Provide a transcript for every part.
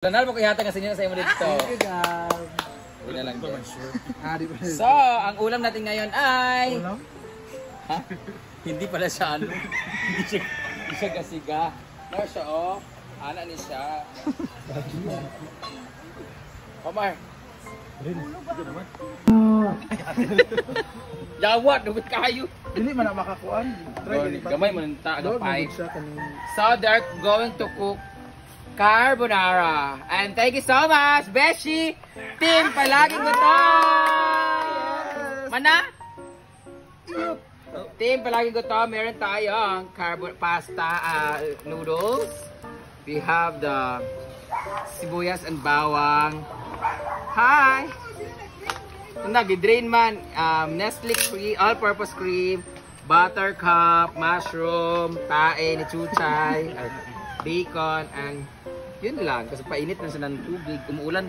Lanal mo kaya nga sa inyo sa imo dito. Wala lang dyan. So, ang ulam natin ngayon ay... Ulam? Ha? Hindi pala siya ano. Hindi siya gasiga. Pero siya oh. Ana ni siya. Omar. Yawat, dubit kayo. Dili man na makakuan. Gamay mo ng taagapay. So, they're going to cook carbonara. And thank you so much, Beshi! Team, palaging gutom! Mana? Team, palaging gutom. Meron tayong pasta noodles. We have the sibuyas and bawang. Hi! Ito na, gidrain man. Nestle cream, all-purpose cream, buttercup, mushroom, tae ni chuchay, bacon, and yun lang, kasi painit na siya ng tubig. Umuulan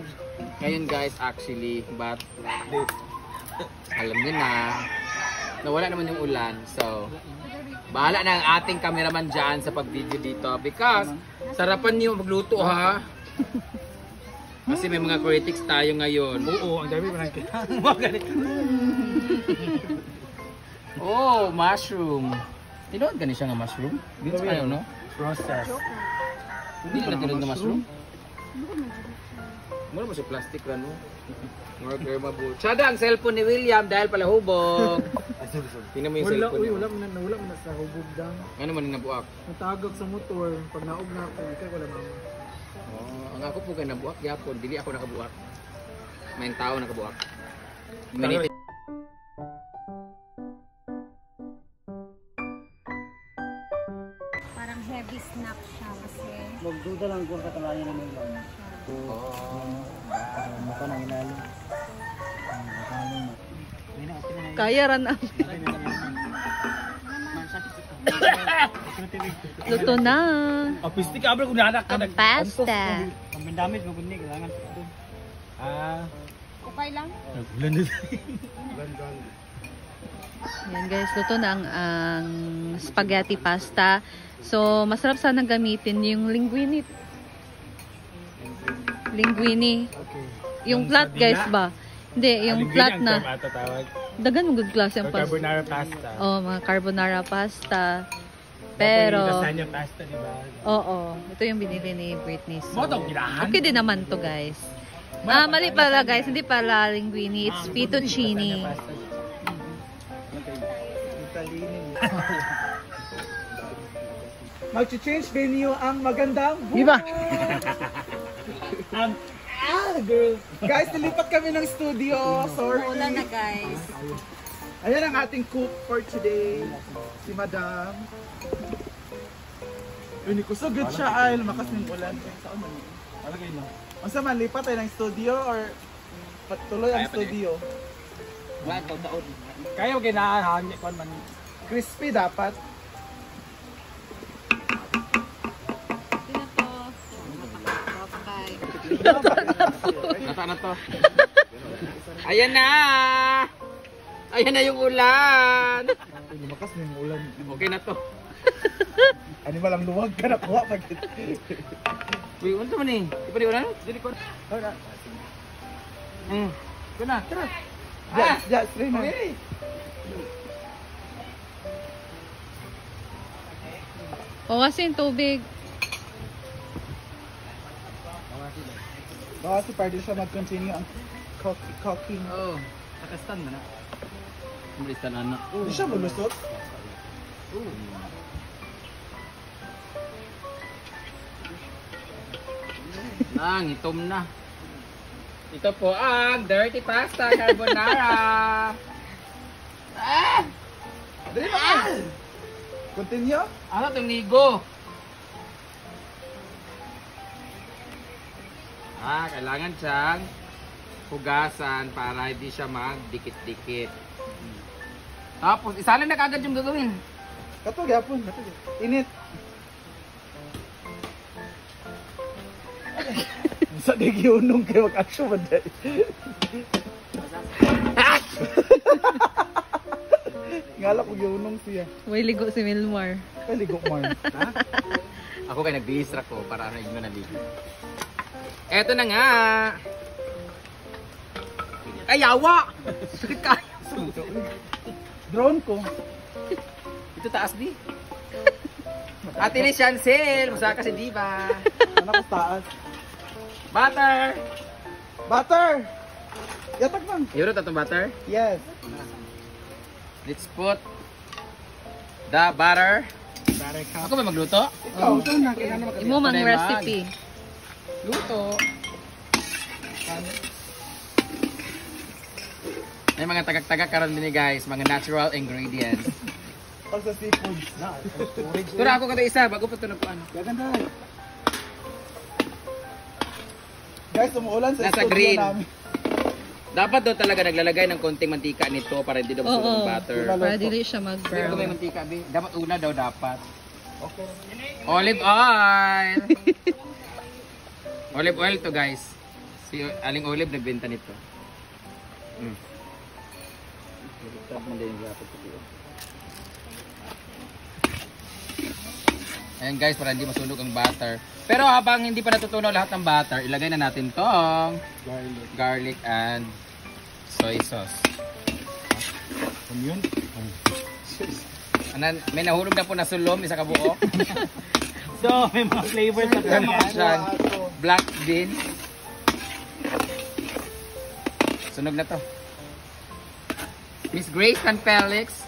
ngayon guys actually, but alam niyo na, nawala naman yung ulan. So, bahala na ang ating cameraman dyan sa pag-video dito because sarapan niyo magluto ha. Kasi may mga critics tayo ngayon. Oo, ang dami mo nang Oh, mushroom. Tinood ka siya nga mushroom? Dito kayo, no? Process. Hindi na tinod na mushroom? Mura mo siya plastic lang, no? More grammable. Tsada ang cellphone ni William dahil pala hubog. Tingnan mo yung cellphone niya. Wala mo na sa hubog dang. Ano man yung nabuak? Natagag sa motor. Pag naog na ako, ikay wala mama. Oh, ang ako po kayo nabuak, yapon. Dili ako nakabuak. May tao nakabuak. Minute. Heavy snack siya kasi Magduda lang kung katalayan na may lang. Mukha nang inalim. Kaya ran na. Luto na. Apistik abra kung nanak ka. Ang pasta. Ang damage mo kundi kailangan ito. okay lang. Bulan din. Yan guys, luto na ang spaghetti pasta. So, masarap sana gamitin yung linguine. Linguine. Yung flat guys ba? Hindi, yung flat na. Dagan mo good class yung pasta. Carbonara pasta. Oh, mga carbonara pasta. Pero, lasagna pasta, di ba? oo. Ito yung binili ni Britney. So, Motong ginahan. okay din naman to guys. Mali pala guys. Hindi pala linguine. It's fettuccine. Mag-change venue ang magandang Diba? Girl. Guys, nilipat kami ng studio. Sorry. Ulan na guys. Ayan ang ating cook for today. Si Madam. Hindi ko so good siya ay lumakas ng ulan. Saan man? Alagay na. Unsa man lipat tayo ng studio or patuloy ang studio? Kaya ginahan man. Crispy dapat. Nata na to. Ayan na! Ayan na yung ulan! Lumakas na yung ulan. Okay na to. Ano ba lang luwag ka nakuha pag Uy, unta man eh. Di pa di ulan? Dili ko. Ito na, tara. Yes, Raymond. O kasi yung tubig. Baka si Pardy siya mag-continue ang cooking. Oo. Nakastan na na. Malistan anak. Hindi siya malusot. Itom na. Ito po ang dirty pasta carbonara. Dali na! Continue? Ano itong ligo? Kailangan siyang hugasan para hindi siya magdikit-dikit. Tapos, isalin na kagad yung gagawin. Katog yapon. Init. Sa nagyunong kayo mag-action ba dahil? Ngala ko yunong siya. May ligo si Milmar. Kaligo man. Ako kay nag-distract ko para ano yung naligo. Eto na nga. Ay, yawa! Sakit ka. Drone ko. Ito taas di. Ate ni Chancel. Masaka si Diva. Anak ko taas. Butter! Butter! Yatak bang? Yuro tatong butter. Yes. Let's put the butter. Ako ba magluto? Ikaw, ito na. Kailangan na Imo mang Panay mag. recipe. Luto. May mga tagak-tagak karon din guys, mga natural ingredients. Pag sa seafoods. Tura ako kada isa bago pa ito na po ano. Gaganda. Guys, umuulan sa Nasa studio green. namin. Dapat daw talaga naglalagay ng konting mantika nito para hindi daw masunog Oo. ng butter. Para dili siya Pero kung may mag-brown. mantika, be, dapat una daw dapat. Okay. Olive oil! Olive oil to guys. Si Aling Olive nagbenta nito. Mm. Ayan guys, para hindi masunog ang butter. Pero habang hindi pa natutunaw lahat ng butter, ilagay na natin tong garlic and soy sauce. Ano yun? Anan, may nahulog na po na sulom, isa kabuo. So, may mga flavors sa kanya. Yan. Black bean. Sunog na to. Miss Grace and Felix.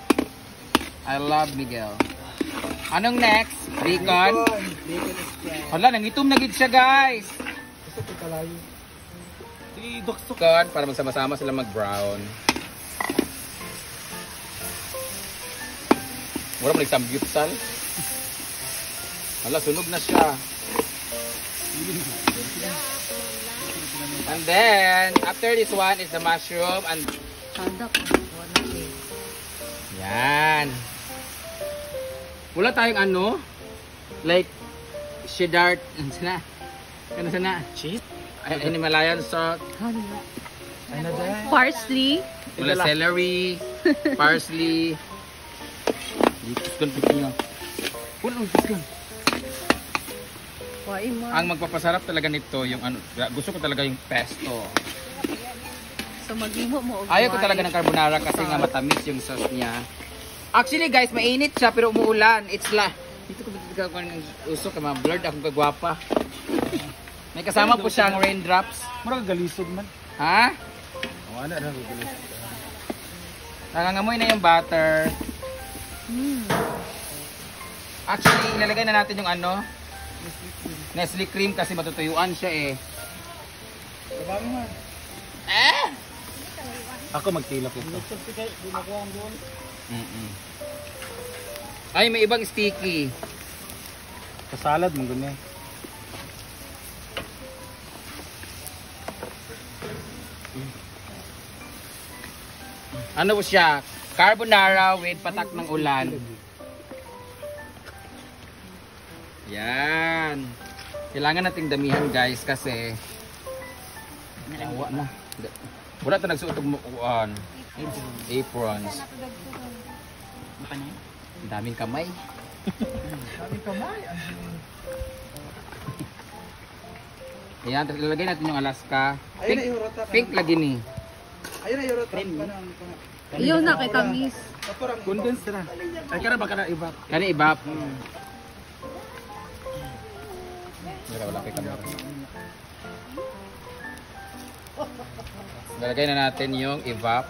I love Miguel. Anong next? Bacon? Hala, nangitom na gid siya guys. Gusto ko kalayo. Bacon, para magsama-sama sila mag-brown. Mura mo nagsambyutsal. Hala, sunog na siya. And then, after this one is the mushroom and yan. Wala tayong ano, like cheddar, ano sana? Ano sana? Cheese? Ay, Himalayan salt, Ano dahil? Parsley. wala celery, parsley. Dito nyo. Ang magpapasarap talaga nito yung ano, gusto ko talaga yung pesto. So maghimo mo og Ayaw ko talaga ng carbonara kasi nga matamis yung sauce niya. Actually guys, mainit siya pero umuulan. It's dito ko ng usok, mga blurred akong kagwapa. May kasama po siyang raindrops. Mura galisod man. Ha? O, ano na galisod. Nangangamoy na yung butter. Actually, ilalagay na natin yung ano, Nestle cream kasi matutuyuan siya eh. Sabami man. Ako magtila ko ito. Ay, may ibang sticky. Sa salad mong ganyan. Ano po siya? Carbonara with patak ng ulan. Yan. Kailangan nating damihan guys kasi awa na. Wala ito nagsuot ng aprons. Ang daming kamay. Daming kamay. Ayan, ilalagay natin yung Alaska. Ayun na ihurot ka. Pink lagi ni. Ayun na ihurot ka. Iyo na kay tamis. Condensed na. Ay, kara baka na iba. Kani ibap. Wala kay kamera. Lalagay na natin yung evap.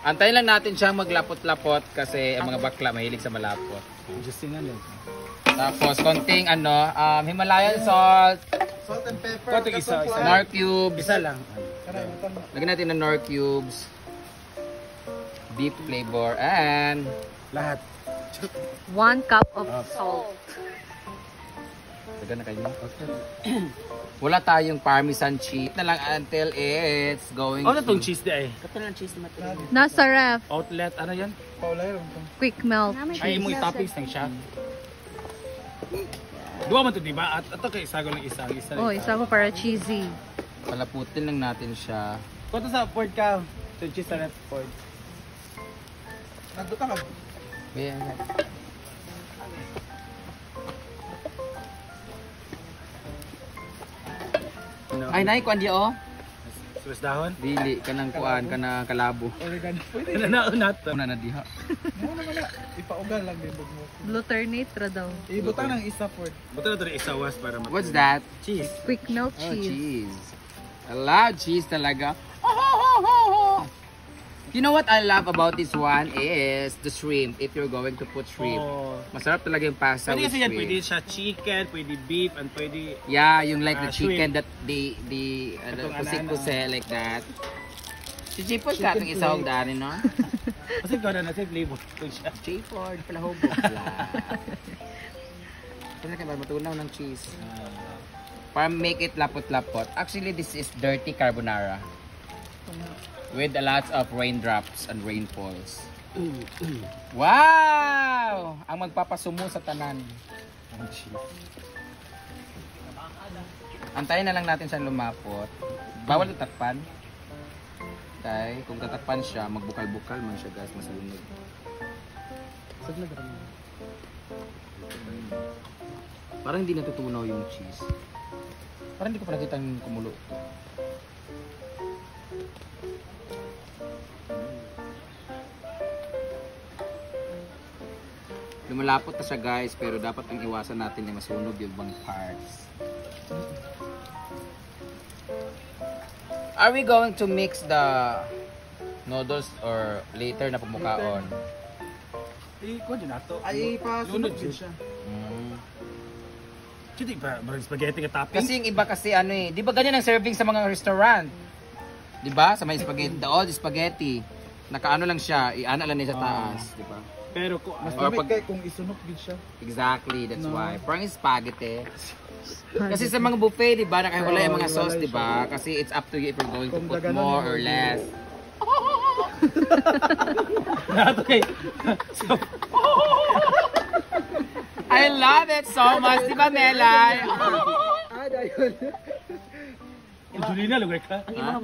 Antayin lang natin siyang maglapot-lapot kasi ang mga bakla mahilig sa malapot. Just nga lang. Tapos konting Himalayan salt, Salt and pepper. Konting isa. Knorr cubes. Isa lang. Lagyan natin ng Knorr cubes. Beef flavor and Lahat. 1 cup of salt. lagyan na kayo. Wala tayong parmesan cheese na lang until it's going Ano tong cheese di ay? Nasa ref. Outlet, ano yan? Paulay ron. Quick melt. Ay, mo toppings ng siya. Duwa man to, di ba? At ito kay isago ng isa. Oh, isa ko para cheesy. Palaputin lang natin siya. Kunto sa Ford ka. Ito cheese na Ford. Nagduta ka. Yeah. Ay, nay, kuan di oh. Suwas dahon. Dili, kanang kuan, kanang kalabo. Oregano. Pwede. Nananaon nato. Una na diha. Mo naman na. Ipaugal lang din mo. Glutarnate ra daw. Ibutang ng isa for. Buto na ito rin isawas para What's that? Cheese. Quick milk Oh, cheese. cheese. I love cheese talaga. You know what I love about this one is the shrimp. If you're going to put shrimp. Oh. Masarap talaga yung pasta Pwede with kasi yan, shrimp. pwede siya chicken, pwede beef, and pwede... Yeah, yung like the Shrimp. chicken that the Itong puse like that. Si J-Ford ka itong isawag daan, no? Kasi ikaw na nasa flavor. Ito siya. J-Ford, palahubog lang. Kasi ka ba matunaw ng cheese? Para make it lapot-lapot. Actually, this is dirty carbonara. With a lot of raindrops and rainfalls. Wow! Ang magpapasumo sa tanan. Ang cheese. Antayin na lang natin siyang lumapot. Bawal tatakpan. Okay, kung tatakpan siya, magbukal-bukal man siya guys, masalunod. Parang hindi natutunaw yung cheese. Parang hindi ko pa nakita yung kumulo. Lumalapot na siya guys, pero dapat ang iwasan natin ay masunog yung ibang parts. Are we going to mix the noodles or later na pumukaon? Kuha dyan nato. Ay, Lunod pasunod din siya. Hindi ba? Marang spaghetti ka topping? Kasi yung iba kasi ano eh, di ba ganyan ang serving sa mga restaurant? Di ba? Sa may spaghetti, the old spaghetti. Nakaano lang siya, iana lang niya sa taas, di ba? Pero kung Mas Or lamig pag- kay kung isunok din siya. Exactly, that's No. why. Parang spaghetti. Kasi sa mga buffet, di ba, nakahiwalay yung mga sauce, di ba? Kasi it's up to you if you're going to Kung put gaganon more yung or less. nato kay... I love it so much, di ba, Melay? Julina, lugar ka?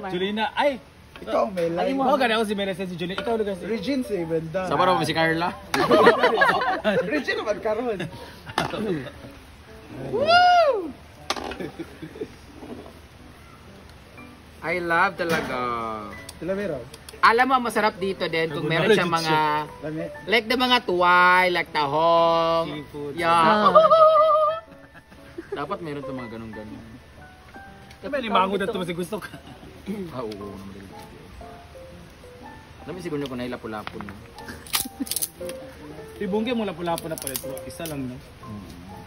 Julina, ay! Ikaw, Melay. Mo ganda ako si Mela si Julina. Ikaw lugar si... Regine si Ibenda. Sa parang si Carla. Regine naman karon. I love talaga. Tilavero. Alam mo, ang masarap dito din kung meron siyang mga, Lami. like the mga tuway, like tahong. Seafood. Yeah. Oh. Dapat meron itong mga ganun-ganun. Kaya limango na ito mas gusto ka. Ah, oo, naman. Dami siguro ko na ilapo-lapo na. Ibungge mo lapu-lapo na pala ito. Isa lang no.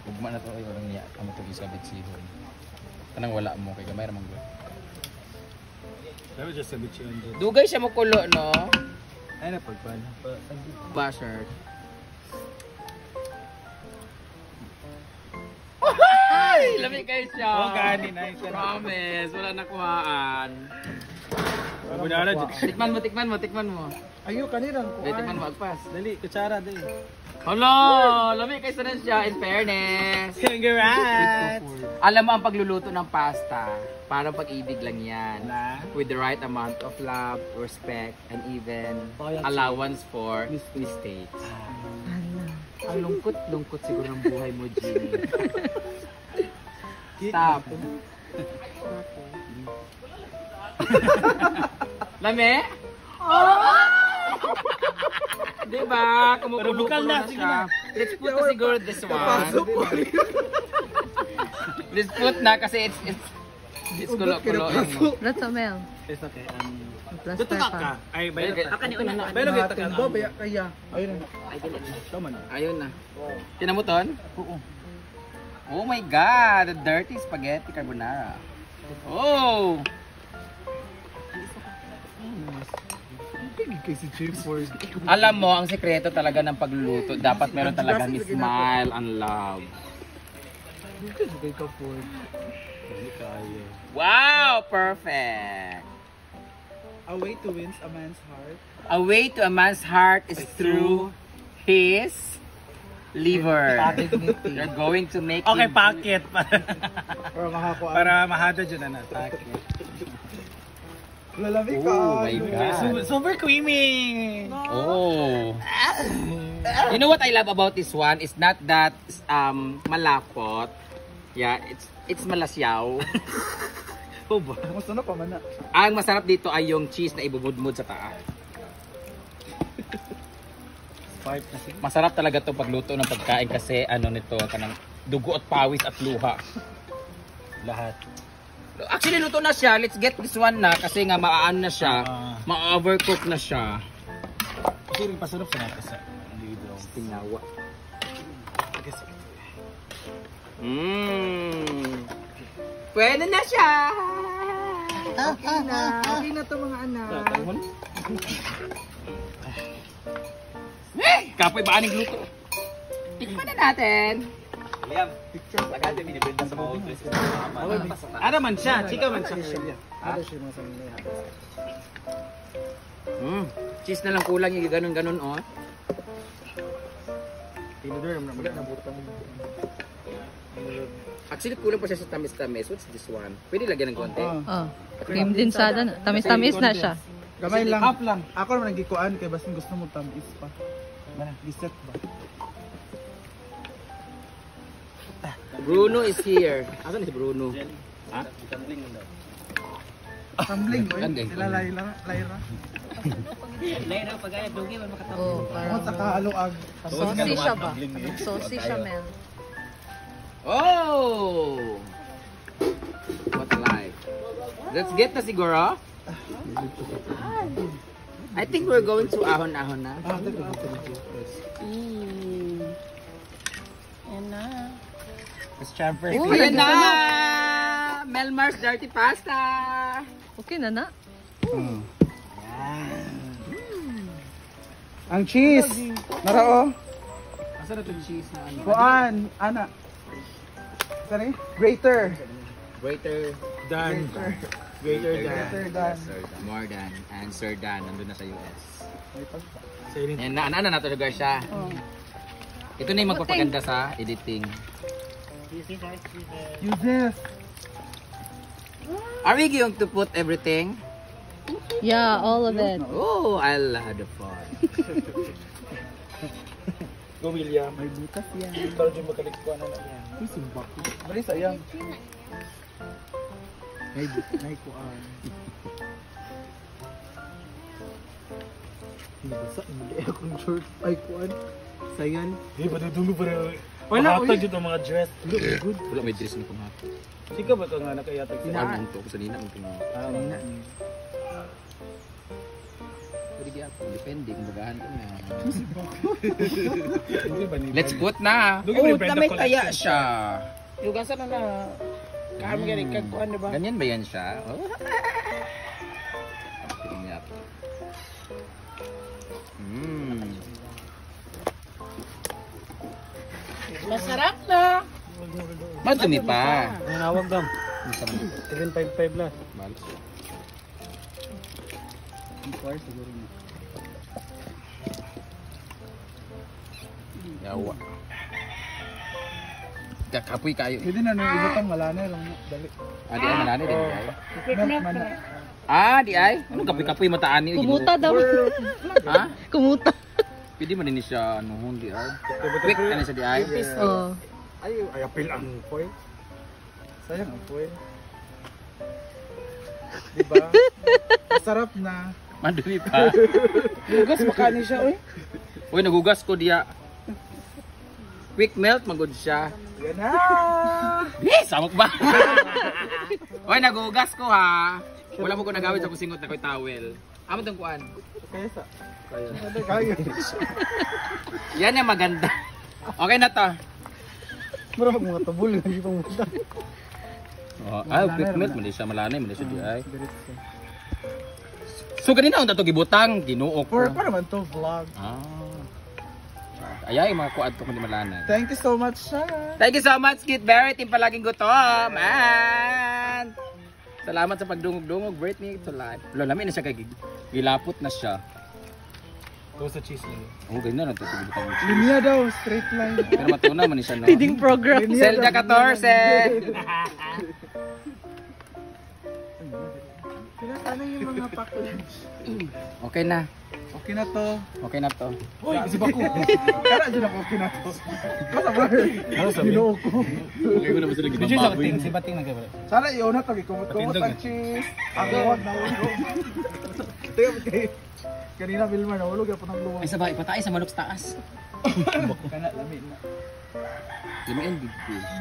Ugma na to ay walang niya. Amo to isabit sihon. Kanang wala mo kay gamay ramang go. Pero just a bit yun doon. Dugay siya mo kulo, no? Ay na pagpala. Basher. Ay! Lamig kayo siya. Oh, gani, nice. Promise, wala nakuhaan. Abunala dyan. Tikman mo. Ayo kanira ko. Wait, tikman mo, agpas. Dali, kutsara dali. Hello! Lamig kayo na siya, in fairness. Congrats! Alam mo ang pagluluto ng pasta, parang pag-ibig lang yan. Na? With the right amount of love, respect, and even Loyalty. allowance for mistakes. Ang lungkot siguro ng buhay mo, Jeannie. Stop. Lame? Diba? Pero bukal Kumukulo na, na sige siya. Let's put na siguro this one. Let's put na kasi it's kulo-kulo. Ratamel. It's okay. Plaster Dito ka ka. pa. Ay, baylo ka. Ako ni una. Baylo kita ka. Ba baya kaya. Ayun na. Tama na. Ayun na. Tinamuton? Oo. Oh my God! The dirty spaghetti carbonara. Oh! Kay si J-Ford. Alam mo, ang sekreto talaga ng pagluluto, dapat meron talaga ni smile and love. Kay ka Ford. Wow! Perfect! A way to win a man's heart. A way to a man's heart is through his liver. You're going to make Okay, him- packet. Para makakuha. Para mahada dyan na packet. Lalami ka. Oh my God. Super creamy. Oh. You know what I love about this one? It's not that malapot. Yeah, it's malasyaw. Oh ba? Gusto na pa man na. Ang masarap dito ay yung cheese na ibubudmud sa taas. Spark na sige. Masarap talaga to pagluto ng pagkain kasi ano nito, kanang dugo at pawis at luha. Lahat. Actually, luto na siya. Let's get this one na kasi nga maaan na siya. Ma-overcook na siya. Kasi rin pasarap sa natin sa dito. Tinawa. Kasi Pwede na siya! Okay na. Okay na to mga anak. Kapoy ba aning luto? Tikman na natin. Liam, lagay din binibenta sa mga outlet. Ano man siya? Chika man siya. Cheese na lang kulang yung ganun-ganun oh. Tinidor na nabutang. Actually kulang pa siya sa tamis-tamis. What's this one? Pwede lagyan ng konti. Oh. Cream din sada. Tamis-tamis na siya. Gamay lang. Half lang. Ako naman nagikuan kay basin gusto mo tamis pa. Mana, reset ba? Bruno is here. Asan si Bruno? Ha? Tumbling boy. Ganda eh. Sila Lyra. Oh, Ako parang sa kaaluag. saucy siya ba? Saucy siya, Mel. Oh! What life? Let's get na siguro. I think we're going to ahon-ahon na. Mas champer. Oh, Ayan na! Melmar's Dirty Pasta! Okay na na. Ang cheese. Narao. Asan na itong cheese na ano? Kuan, ana. Sorry? Grater. Greater Dan. Greater Dan. Grater dan. Sir Dan. More than. And Sir Dan, nandun na sa US. Sa init. Ayan na, ano na ito lugar siya. Ito na yung magpapaganda sa editing. Use this. Are we going to put everything? Yeah, all of it. Oh, I'll have the fun. Go William. May butas yan. Pero dyan makalik ko ano na yan. Uy, simbak. Bali sayang. May kuan. Nabasa, hindi akong short. Ay, kuan. Sayan. Di ba dudungo pa rin? Wala, Makatag dito ang mga dress. Good. Wala may dress na kumapit. Sika ba ito nga nakayatag sa Ano to? Sa nina ang tingin. Nina. Pwede di ako. Depende kung bagahan ko na. Hindi ba ni Let's put na. Dugi ba yung Brenda may collection? kaya siya. Yugasan na na. Kaam galing kagkuhan, di ba? Ganyan ba yan siya? Oh. Tingnan niya ako. Masarap na. Madumi pa. Nanawag daw. 755 lang. Balas. Yawa. Kakapoy kayo. Pwede na nung ibutang malana lang. Dali. Ah, di ay malani din ay. Milk man na. Ah, di ay. Ano kapoy-kapoy mataan ni? Kumuta daw. Ha? Kumuta. Pwede man din siya ano di ay. Quick ano siya di ay. Oh. Ay, apil ang foil. Sayang ang puwel. Diba? Masarap na. Madumi pa. Lugas makani siya, oy. Uy, nagugas ko diya. Quick melt, magod siya. Yan na! Samok ba? Uy, nagugas ko ha. Wala mo ko nagawin sa kusingot na ko'y towel. Amo tong kuan. Kaya sa... Kaya. Yan yung maganda. Okay na to. Marami mga tabul. Hindi pang muda. Oh, quick melt, mali siya malanay, mali siya di ay. So ganina ang dato gibutang, ginuok ko. For naman to vlog. Ah. Ayay, mga kuad to kundi malanay. Thank you so much, Shara. Thank you so much, Kit Berry. Team palaging gutom. Man! Salamat sa pagdungog-dungog. Great me to life. Lami na siya kay gilapot na siya. Ito sa cheese lang. Oh, ganyan na ito. Linya daw, straight line. Pero matuna man siya, no? Feeding program. Zelda 14! Pinasana yung mga pack lunch. Okay na. Okay na to. Okay na to. Uy, isip ako. Kaya dyan ako, okay na to. Masa ba? Ginoo ko. Okay ko na ba sila ginababoy? Si Bating na kayo. Sana iyo na to, kumot-kumot ang cheese. Ang huwag na ulog. Tingnan mo kayo. Kanina Vilmar, nahulog ako ng luwag. Ay sabay, patay sa manok sa taas. Kana, lamig na. Lumiin big fish.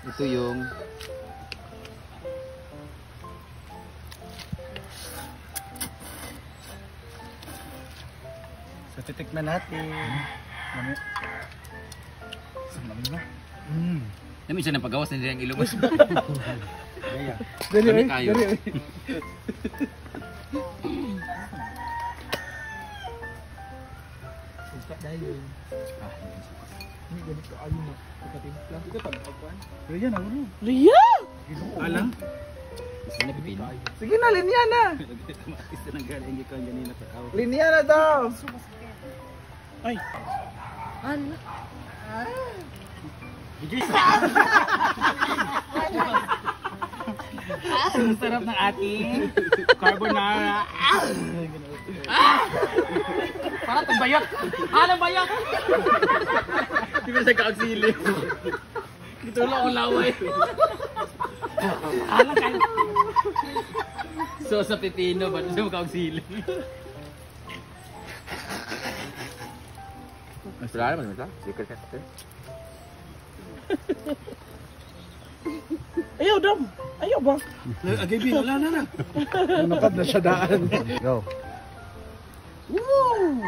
Ito yung So titikman natin. Lamig. Isang lamig na. Dami siya ng paggawas na niya ang ilong. Dali, Dami ay, kayo. dali, ay. Suka dahil. Hindi ganito ayun na. Ikatimpla. Ito pag-pagpan. Riyan, ano? Riyan! Alam? Gusto na pipino. Sige na, linya na. Tumatis na ng galing ikaw ganina sa tao. Linya na daw. Ay. Ano? Ang sarap ng ating carbonara. Para itong bayot. Ano bayot? Di ba sa kaugsili? Ito lang ang laway. Alang ka. So sa pipino ba? Sa kaugsili. Mas wala naman ito. Secret tester. Ayaw, Dom. Ayaw ba? Agabi, wala na. Nakad na siya daan. Go. Woo!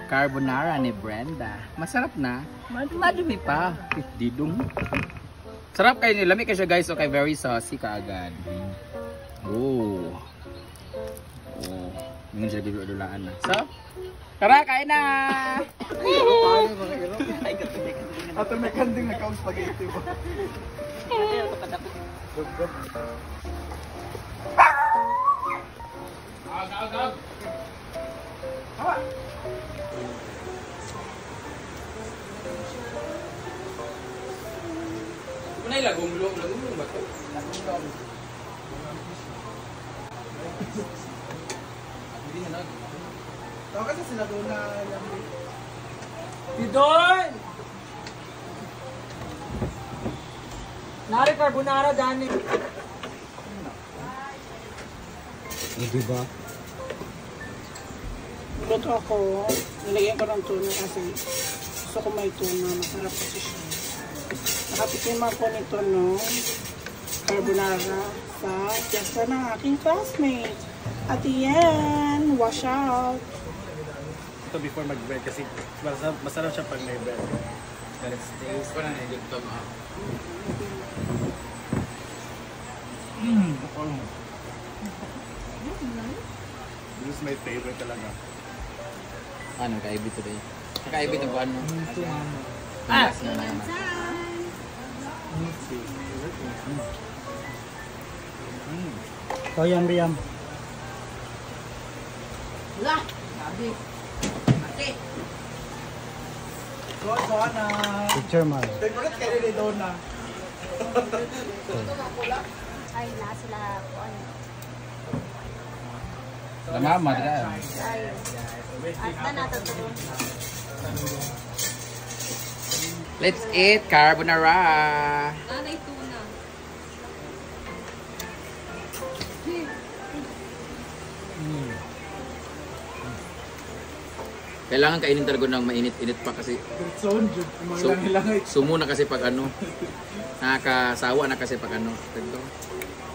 Carbonara ni Brenda. Masarap na. Madumi pa. Didong. Sarap kayo nila. Lamig kayo siya guys. Okay, very saucy kaagad. Oh. Oh. Ngayon siya gilulaan na. So, tara, kain na! Ato may kanding na kaong spaghetti ba? Kunay lagong-long ba ito? Hindi na nag. Tawag kasi sila doon na lamig. Didon! Nari carbonara dani. Diba? Luto ako. Nilagyan ko ng tuna kasi gusto ko may tuna. Masarap kasi siya. Nakatikim ako nito no carbonara sa piyesta ng aking classmate. At yan, wash out. Ito before mag-bread kasi masarap siya pag may bread. But it stays. Wala na yung ito mga. This is my favorite talaga. Ano, kaibi today? Kaibi ito ba ano? Ah! Last na naman. Kayang riyam. Doon na. Picture man. Favorite kayo ni doon na. Ay, na sila po ano. Lamama, dila. Ay. At na natutulong. Let's eat carbonara. Nanay tuna. Kailangan kainin talaga ng mainit-init pa kasi Zone, Jud. Mga sumo na kasi pag ano. Nakakasawa na kasi pag ano. Ito.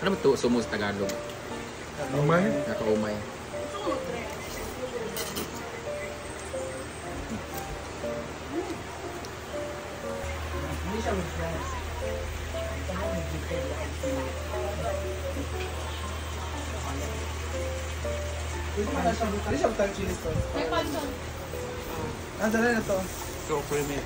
Ano ba ito? Sumo sa Tagalog. Umay. Nakaumay. Ano siya ba chili sauce? Nasa na to? So creamy.